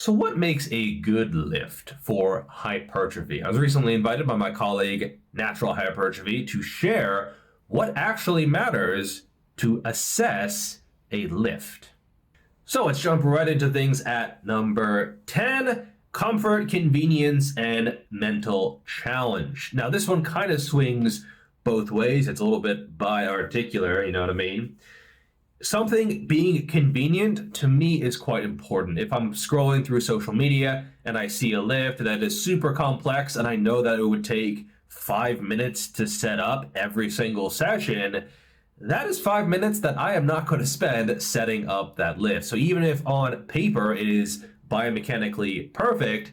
So what makes a good lift for hypertrophy? I was recently invited by my colleague, Natural Hypertrophy, to share what actually matters to assess a lift. So let's jump right into things at number 10, comfort, convenience, and mental challenge. Now this one kind of swings both ways. It's a little bit bi-articular, you know what I mean? Something being convenient to me is quite important. If I'm scrolling through social media and I see a lift that is super complex and I know that it would take 5 minutes to set up every single session, that is 5 minutes that I am not going to spend setting up that lift. So even if on paper it is biomechanically perfect,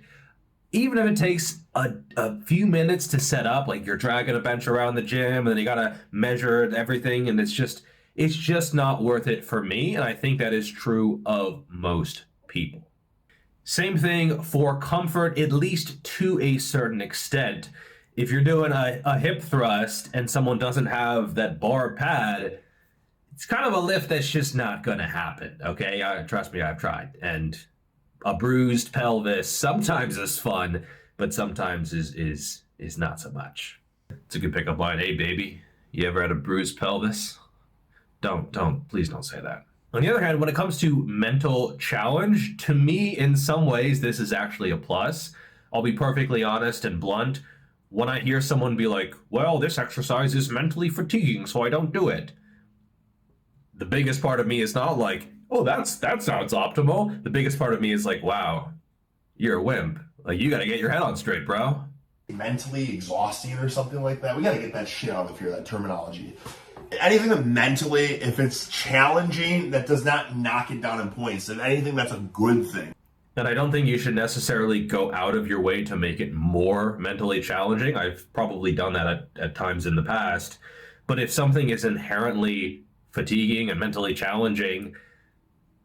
even if it takes a few minutes to set up, like you're dragging a bench around the gym and then you got to measure everything, and it's just not worth it for me, and I think that is true of most people. Same thing for comfort, at least to a certain extent. If you're doing a hip thrust and someone doesn't have that bar pad, it's kind of a lift that's just not going to happen, okay? Trust me, I've tried. And a bruised pelvis sometimes is fun, but sometimes is not so much. It's a good pickup line. Hey, baby, you ever had a bruised pelvis? Please don't say that. On the other hand, when it comes to mental challenge, to me, in some ways, this is actually a plus. I'll be perfectly honest and blunt. When I hear someone be like, well, this exercise is mentally fatiguing, so I don't do it, the biggest part of me is not like, oh, that sounds optimal. The biggest part of me is like, wow, you're a wimp. Like, you got to get your head on straight, bro. Mentally exhausting or something like that. We got to get that shit out of here, that terminology. Anything that mentally, if it's challenging, that does not knock it down in points. If anything, that's a good thing. And I don't think you should necessarily go out of your way to make it more mentally challenging. I've probably done that at times in the past. But if something is inherently fatiguing and mentally challenging,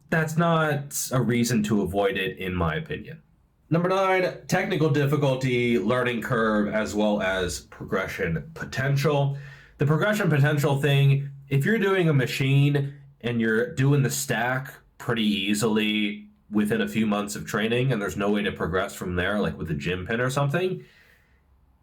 that's not a reason to avoid it, in my opinion. Number 9, technical difficulty, learning curve, as well as progression potential. The progression potential thing, if you're doing a machine and you're doing the stack pretty easily within a few months of training and there's no way to progress from there, like with a gym pin or something,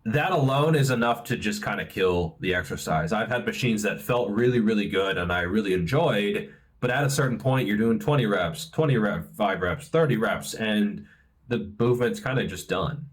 that alone is enough to just kind of kill the exercise. I've had machines that felt really, really good and I really enjoyed, but at a certain point you're doing 20 reps, 25 reps, 30 reps, and the movement's kind of just done.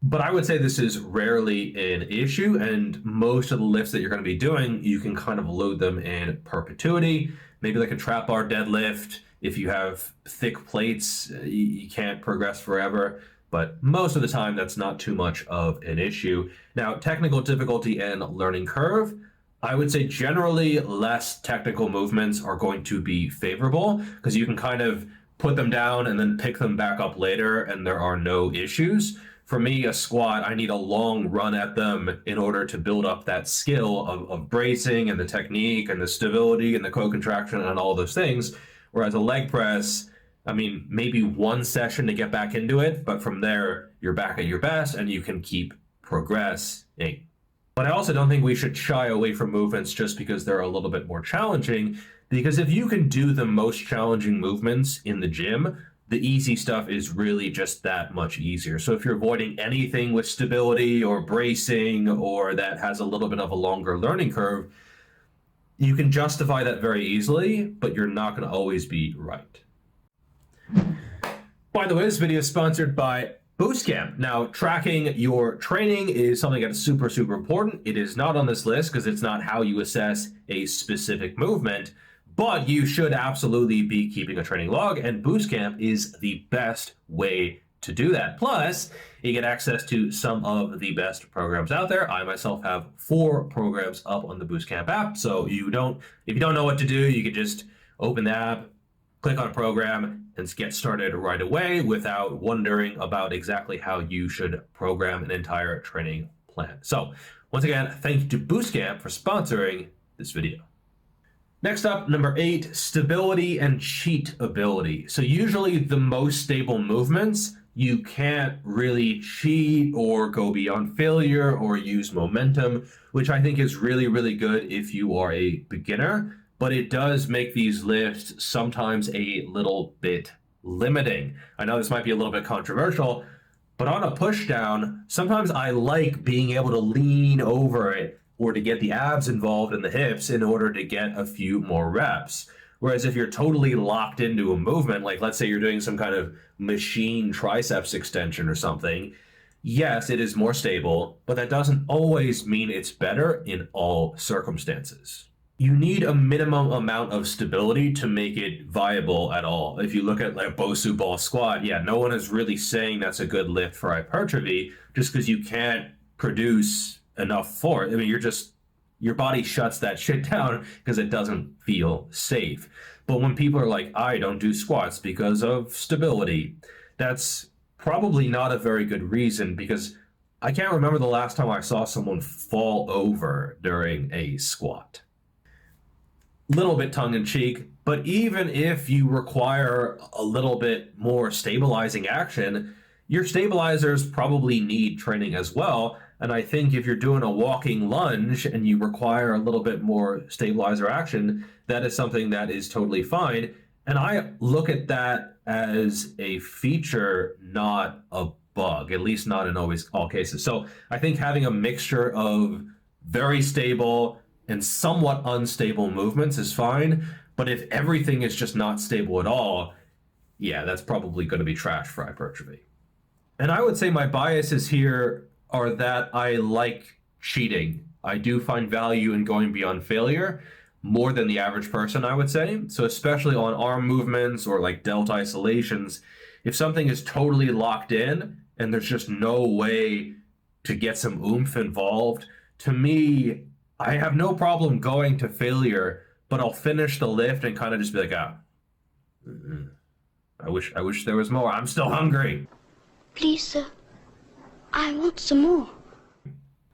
But I would say this is rarely an issue, and most of the lifts that you're going to be doing, you can kind of load them in perpetuity. Maybe like a trap bar deadlift. If you have thick plates, you can't progress forever. But most of the time, that's not too much of an issue. Now, technical difficulty and learning curve, I would say generally less technical movements are going to be favorable because you can kind of put them down and then pick them back up later and there are no issues. For me, a squat, I need a long run at them in order to build up that skill of bracing and the technique and the stability and the co-contraction and all those things. Whereas a leg press, I mean, maybe one session to get back into it, but from there, you're back at your best and you can keep progressing. But I also don't think we should shy away from movements just because they're a little bit more challenging, because if you can do the most challenging movements in the gym, the easy stuff is really just that much easier. So if you're avoiding anything with stability or bracing or that has a little bit of a longer learning curve, you can justify that very easily, but you're not going to always be right. By the way, this video is sponsored by Boostcamp. Now, tracking your training is something that is super, super important. It is not on this list because it's not how you assess a specific movement, but you should absolutely be keeping a training log, and Boostcamp is the best way to do that. Plus, you get access to some of the best programs out there. I myself have 4 programs up on the Boostcamp app, so if you don't know what to do, you can just open the app, click on a program, and get started right away without wondering about exactly how you should program an entire training plan. So, once again, thank you to Boostcamp for sponsoring this video. Next up, number 8, stability and cheatability. So usually the most stable movements, you can't really cheat or go beyond failure or use momentum, which I think is really, really good if you are a beginner, but it does make these lifts sometimes a little bit limiting. I know this might be a little bit controversial, but on a push down, sometimes I like being able to lean over it or to get the abs involved in the hips in order to get a few more reps. Whereas if you're totally locked into a movement, like let's say you're doing some kind of machine triceps extension or something, yes, it is more stable, but that doesn't always mean it's better in all circumstances. You need a minimum amount of stability to make it viable at all. If you look at like Bosu ball squat, yeah, no one is really saying that's a good lift for hypertrophy just because you can't produce enough for it. I mean, your body shuts that shit down because it doesn't feel safe. But when people are like, I don't do squats because of stability, that's probably not a very good reason, because I can't remember the last time I saw someone fall over during a squat. Little bit tongue-in-cheek, but even if you require a little bit more stabilizing action, your stabilizers probably need training as well. And I think if you're doing a walking lunge and you require a little bit more stabilizer action, that is something that is totally fine. And I look at that as a feature, not a bug, at least not in always all cases. So I think having a mixture of very stable and somewhat unstable movements is fine. But if everything is just not stable at all, yeah, that's probably going to be trash for hypertrophy. And I would say my biases here are that I like cheating. I do find value in going beyond failure more than the average person, I would say. So especially on arm movements or like delt isolations, if something is totally locked in and there's just no way to get some oomph involved, to me, I have no problem going to failure, but I'll finish the lift and kind of just be like, I wish there was more. I'm still hungry. Please, sir, I want some more.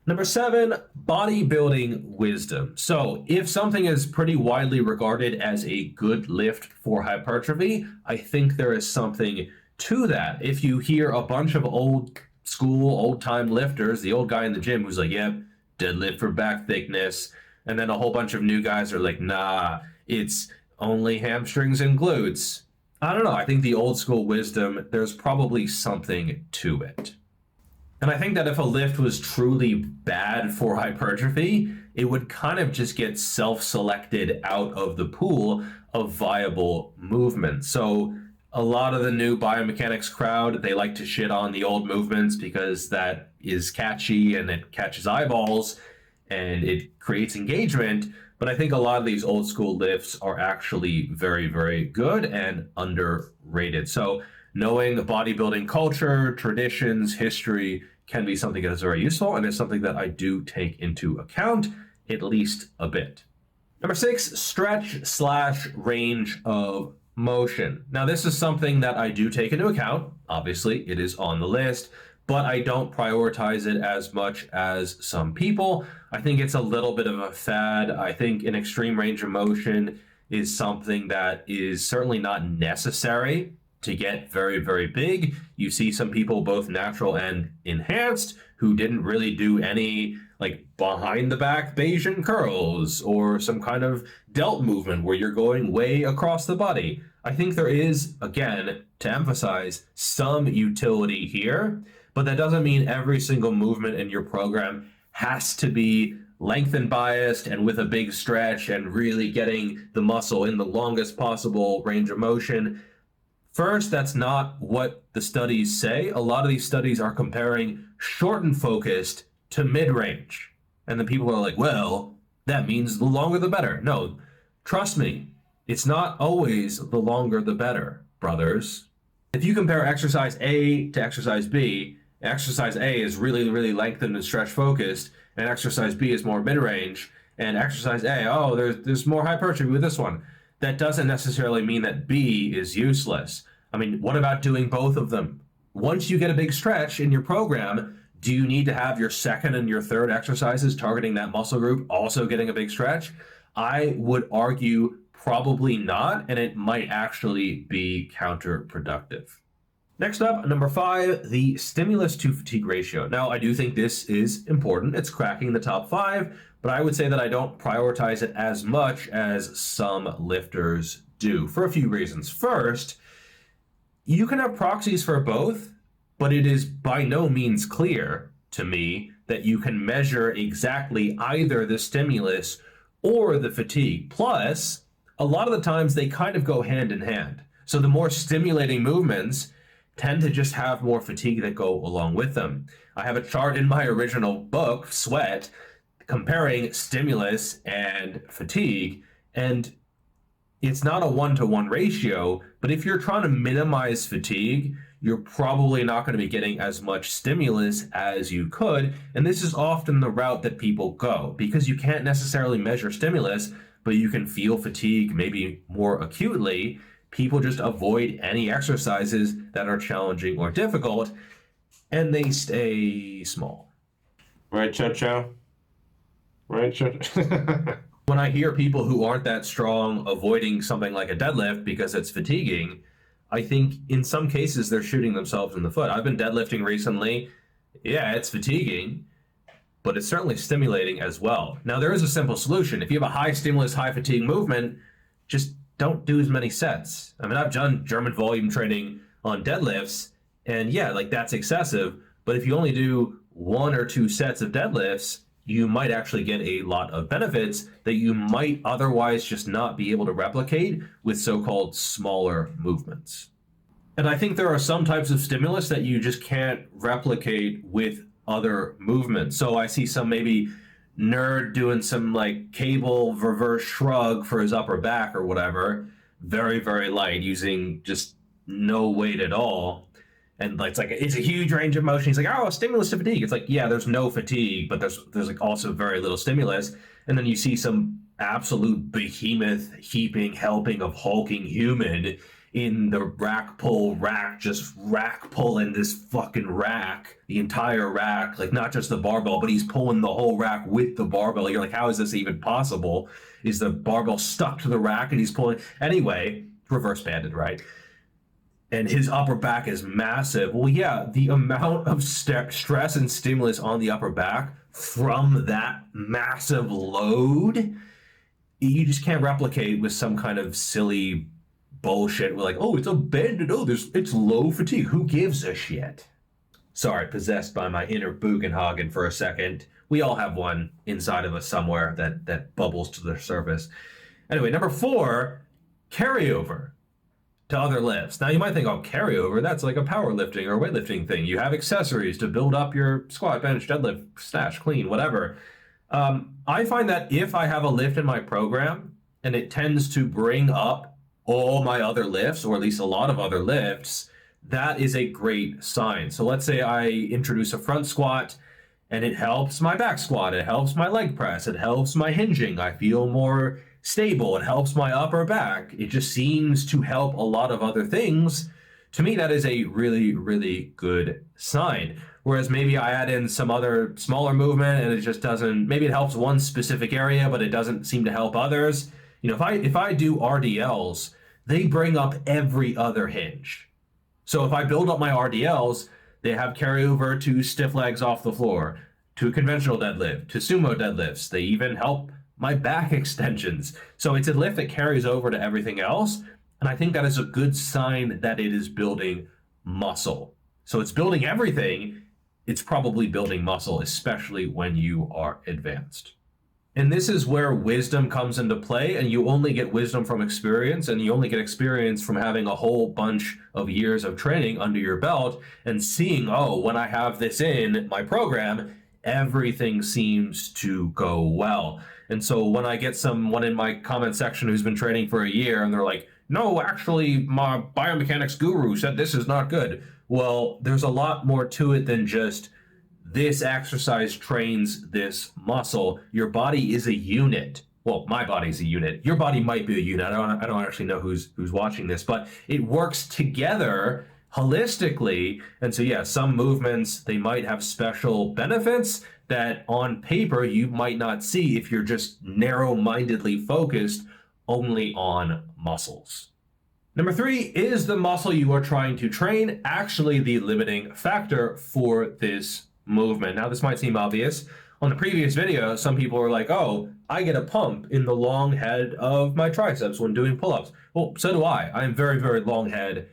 Number 7, bodybuilding wisdom. So if something is pretty widely regarded as a good lift for hypertrophy, I think there is something to that. If you hear a bunch of old school, old time lifters, the old guy in the gym who's like, yep, deadlift for back thickness, and then a whole bunch of new guys are like, nah, it's only hamstrings and glutes. I don't know. I think the old school wisdom, there's probably something to it. And I think that if a lift was truly bad for hypertrophy, it would kind of just get self-selected out of the pool of viable movements. So a lot of the new biomechanics crowd, they like to shit on the old movements because that is catchy and it catches eyeballs and it creates engagement. But I think a lot of these old school lifts are actually very, very good and underrated. So knowing the bodybuilding culture, traditions, history can be something that is very useful, and it's something that I do take into account, at least a bit. Number 6, stretch/range of motion. Now, this is something that I do take into account. Obviously, it is on the list, but I don't prioritize it as much as some people. I think it's a little bit of a fad. I think an extreme range of motion is something that is certainly not necessary to get very, very big. You see some people, both natural and enhanced, who didn't really do any like behind the back Bayesian curls or some kind of delt movement where you're going way across the body. I think there is, again, to emphasize, some utility here, but that doesn't mean every single movement in your program has to be lengthen biased and with a big stretch and really getting the muscle in the longest possible range of motion. First, that's not what the studies say. A lot of these studies are comparing shortened focused to mid-range. And then people are like, well, that means the longer the better. No, trust me, it's not always the longer the better, brothers. If you compare exercise A to exercise B, exercise A is really, really lengthened and stretch focused, and exercise B is more mid-range, and exercise A, oh, there's more hypertrophy with this one. That doesn't necessarily mean that B is useless. I mean, what about doing both of them? Once you get a big stretch in your program, do you need to have your second and your third exercises targeting that muscle group also getting a big stretch? I would argue probably not, and it might actually be counterproductive. Next up, number 5, the stimulus to fatigue ratio. Now, I do think this is important. It's cracking the top 5, but I would say that I don't prioritize it as much as some lifters do for a few reasons. First, You can have proxies for both, but it is by no means clear to me that you can measure exactly either the stimulus or the fatigue. Plus, a lot of the times they kind of go hand in hand. So the more stimulating movements tend to just have more fatigue that go along with them. I have a chart in my original book, Sweat, comparing stimulus and fatigue, and it's not a 1-to-1 ratio, but if you're trying to minimize fatigue, you're probably not going to be getting as much stimulus as you could. And this is often the route that people go because you can't necessarily measure stimulus, but you can feel fatigue maybe more acutely. People just avoid any exercises that are challenging or difficult, and they stay small. Right, Cho-Cho? Right, Cho-Cho? When I hear people who aren't that strong avoiding something like a deadlift because it's fatiguing, I think in some cases they're shooting themselves in the foot. I've been deadlifting recently. Yeah, it's fatiguing, but it's certainly stimulating as well. Now, there is a simple solution. If you have a high stimulus, high fatigue movement, just don't do as many sets. I mean, I've done German volume training on deadlifts, and yeah, like that's excessive. But if you only do 1 or 2 sets of deadlifts, you might actually get a lot of benefits that you might otherwise just not be able to replicate with so-called smaller movements. And I think there are some types of stimulus that you just can't replicate with other movements. So I see some maybe nerd doing some like cable reverse shrug for his upper back or whatever, very, very light, using just no weight at all. And it's like it's a huge range of motion. He's like, oh, stimulus to fatigue. It's like, yeah, there's no fatigue, but there's like also very little stimulus. And then you see some absolute behemoth heaping helping of hulking human in the rack rack, just rack pulling this fucking rack, the entire rack, like not just the barbell, but he's pulling the whole rack with the barbell. You're like, how is this even possible? Is the barbell stuck to the rack and he's pulling? Anyway, reverse banded, right? And his upper back is massive. Well, yeah, the amount of stress and stimulus on the upper back from that massive load, you just can't replicate with some kind of silly bullshit. We're like, oh, it's a banded, it's low fatigue. Who gives a shit? Sorry, possessed by my inner Bugenhagen for a second. We all have one inside of us somewhere that bubbles to the surface. Anyway, number 4, carryover to other lifts. Now you might think, oh, carryover, that's like a powerlifting or weightlifting thing. You have accessories to build up your squat, bench, deadlift, snatch, clean, whatever. I find that if I have a lift in my program and it tends to bring up all my other lifts, or at least a lot of other lifts, that is a great sign. So let's say I introduce a front squat and it helps my back squat, it helps my leg press, it helps my hinging, I feel more stable, it helps my upper back, it just seems to help a lot of other things. To me, that is a really, really good sign. Whereas maybe I add in some other smaller movement and it just doesn't, maybe it helps one specific area, but it doesn't seem to help others. You know, if I do RDLs, they bring up every other hinge. So if I build up my RDLs, they have carryover to stiff legs off the floor, to conventional deadlift, to sumo deadlifts. They even help my back extensions. So it's a lift that carries over to everything else. And I think that is a good sign that it is building muscle. So it's building everything. It's probably building muscle, especially when you are advanced. And this is where wisdom comes into play, and you only get wisdom from experience, and you only get experience from having a whole bunch of years of training under your belt and seeing, oh, when I have this in my program, everything seems to go well. And so when I get someone in my comment section who's been training for a year and they're like, no, actually, my biomechanics guru said this is not good. Well, there's a lot more to it than just this exercise trains this muscle. Your body is a unit. Well, my body's a unit. Your body might be a unit. I don't actually know who's watching this, but it works together holistically. And so, yeah, some movements, they might have special benefits that on paper you might not see if you're just narrow-mindedly focused only on muscles. Number 3, is the muscle you are trying to train actually the limiting factor for this movement? Now, this might seem obvious. On the previous video, some people were like, oh, I get a pump in the long head of my triceps when doing pull-ups. Well, so do I. I am very, very long head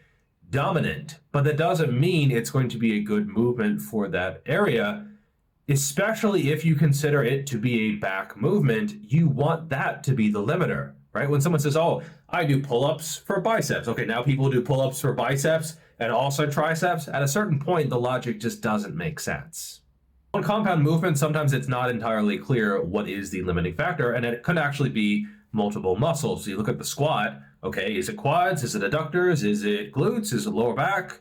dominant, but that doesn't mean it's going to be a good movement for that area, especially if you consider it to be a back movement. You want that to be the limiter, right? When someone says, oh, I do pull-ups for biceps. Okay, now people do pull-ups for biceps and also triceps. At a certain point, the logic just doesn't make sense. On compound movement, sometimes it's not entirely clear what is the limiting factor, and it could actually be multiple muscles. So you look at the squat, okay, is it quads? Is it adductors? Is it glutes? Is it lower back?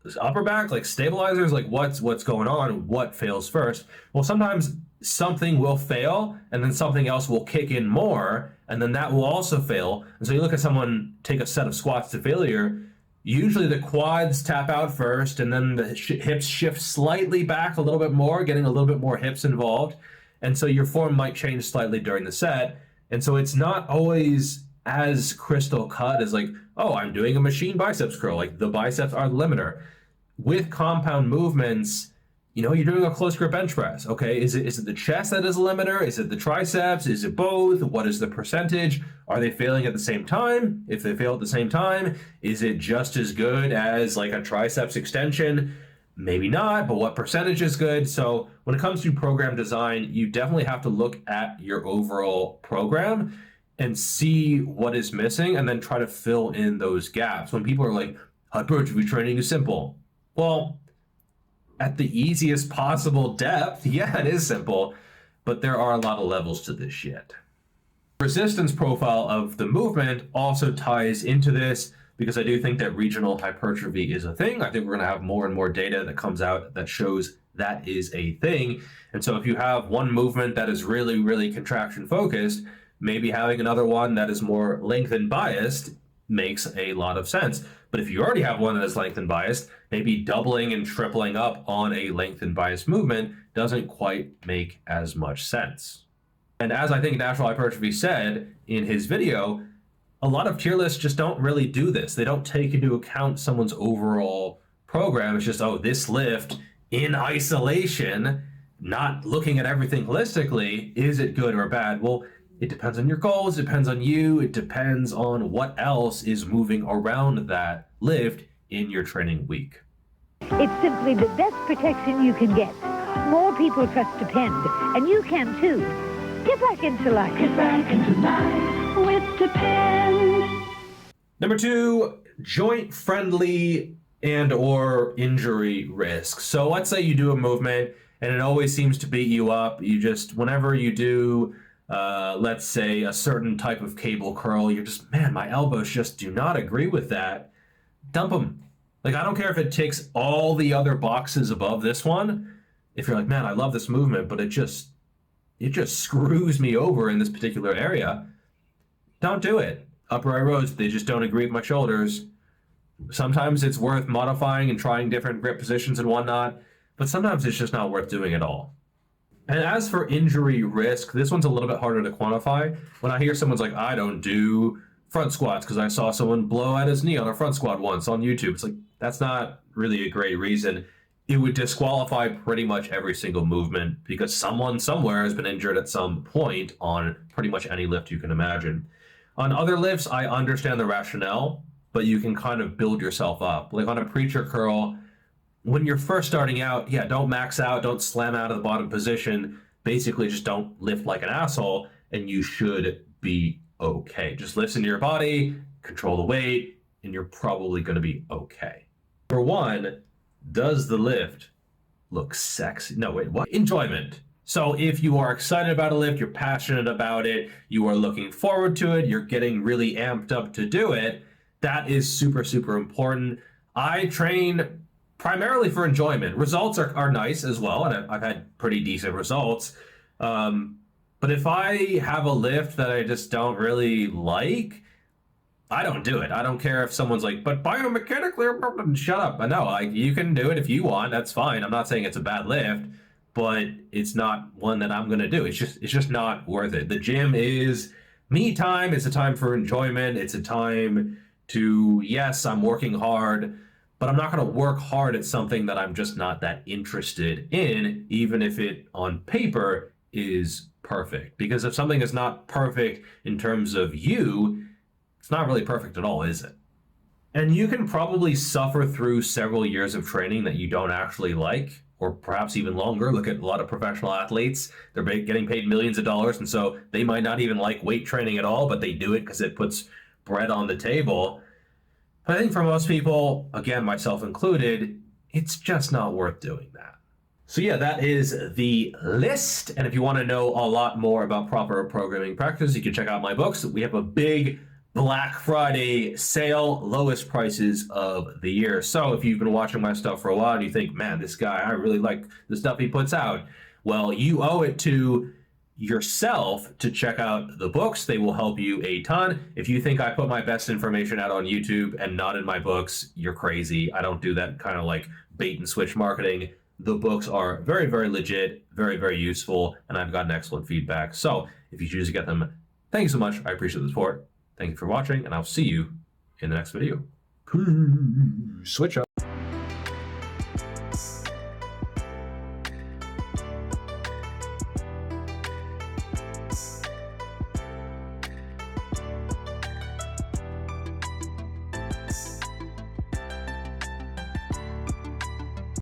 Is it upper back? Like stabilizers? Like what's going on? What fails first? Well, sometimes something will fail and then something else will kick in more, and then that will also fail. And so you look at someone take a set of squats to failure, usually the quads tap out first, and then the hips shift slightly back a little bit more, getting a little bit more hips involved. And so your form might change slightly during the set. And so it's not always as crystal cut as like, oh, I'm doing a machine biceps curl. Like the biceps are the limiter. With compound movements, you know, you're doing a close grip bench press. Okay, is it the chest that is a limiter? Is it the triceps? Is it both? What is the percentage? Are they failing at the same time? If they fail at the same time, is it just as good as like a triceps extension? Maybe not, but what percentage is good? So when it comes to program design, you definitely have to look at your overall program and see what is missing and then try to fill in those gaps. When people are like, hypertrophy training is simple. Well, at the easiest possible depth, yeah, it is simple, but there are a lot of levels to this shit. Resistance profile of the movement also ties into this, because I do think that regional hypertrophy is a thing. I think we're going to have more and more data that comes out that shows that is a thing. And so if you have one movement that is really, really contraction focused, maybe having another one that is more lengthen biased makes a lot of sense. But if you already have one that is lengthen biased, maybe doubling and tripling up on a lengthen biased movement doesn't quite make as much sense. And as I think Natural Hypertrophy said in his video, a lot of tier lists just don't really do this. They don't take into account someone's overall program. It's just, oh, this lift in isolation, not looking at everything holistically, is it good or bad? Well, it depends on your goals, it depends on you, it depends on what else is moving around that lift in your training week. It's simply the best protection you can get. More people trust Depend, and you can too. Get back into life. Get back into life with Depend. Number 2, joint-friendly and or injury risk. So let's say you do a movement and it always seems to beat you up. You just, whenever you do, let's say a certain type of cable curl, you're just, man, my elbows just do not agree with that. Dump them. Like, I don't care if it ticks all the other boxes above this one. If you're like, man, I love this movement, but it just screws me over in this particular area, don't do it. Upper eye rows, they just don't agree with my shoulders. Sometimes it's worth modifying and trying different grip positions and whatnot, but sometimes it's just not worth doing at all. And as for injury risk, this one's a little bit harder to quantify. When I hear someone's like, I don't do front squats because I saw someone blow out his knee on a front squat once on YouTube. It's like, that's not really a great reason. It would disqualify pretty much every single movement because someone somewhere has been injured at some point on pretty much any lift you can imagine. On other lifts, I understand the rationale, but you can kind of build yourself up. Like on a preacher curl, when you're first starting out, yeah, don't max out, don't slam out of the bottom position. Basically, just don't lift like an asshole, and you should be okay. Just listen to your body, control the weight, and you're probably going to be okay. Number 1, does the lift look sexy? No, wait, what? Enjoyment. So if you are excited about a lift, you're passionate about it, you are looking forward to it, you're getting really amped up to do it, that is super, super important. I train primarily for enjoyment. Results are nice as well, and I've had pretty decent results. But if I have a lift that I just don't really like, I don't do it. I don't care if someone's like, but biomechanically, shut up. No, you can do it if you want. That's fine. I'm not saying it's a bad lift, but it's not one that I'm going to do. It's just not worth it. The gym is me time. It's a time for enjoyment. It's a time to, yes, I'm working hard, but I'm not going to work hard at something that I'm just not that interested in, even if it on paper is perfect. Because if something is not perfect in terms of you, it's not really perfect at all, is it? And you can probably suffer through several years of training that you don't actually like, or perhaps even longer. Look at a lot of professional athletes. They're getting paid millions of dollars, and so they might not even like weight training at all, but they do it because it puts bread on the table. But I think for most people, again, myself included, it's just not worth doing that. So yeah, that is the list. And if you want to know a lot more about proper programming practice, you can check out my books. We have a big Black Friday sale, lowest prices of the year. So if you've been watching my stuff for a while and you think, man, this guy, I really like the stuff he puts out, well, you owe it to yourself to check out the books. They will help you a ton. If you think I put my best information out on YouTube and not in my books, you're crazy. I don't do that kind of like bait and switch marketing. The books are very, very legit, very, very useful, and I've gotten excellent feedback. So if you choose to get them, thank you so much. I appreciate the support. Thank you for watching, and I'll see you in the next video. Switch up.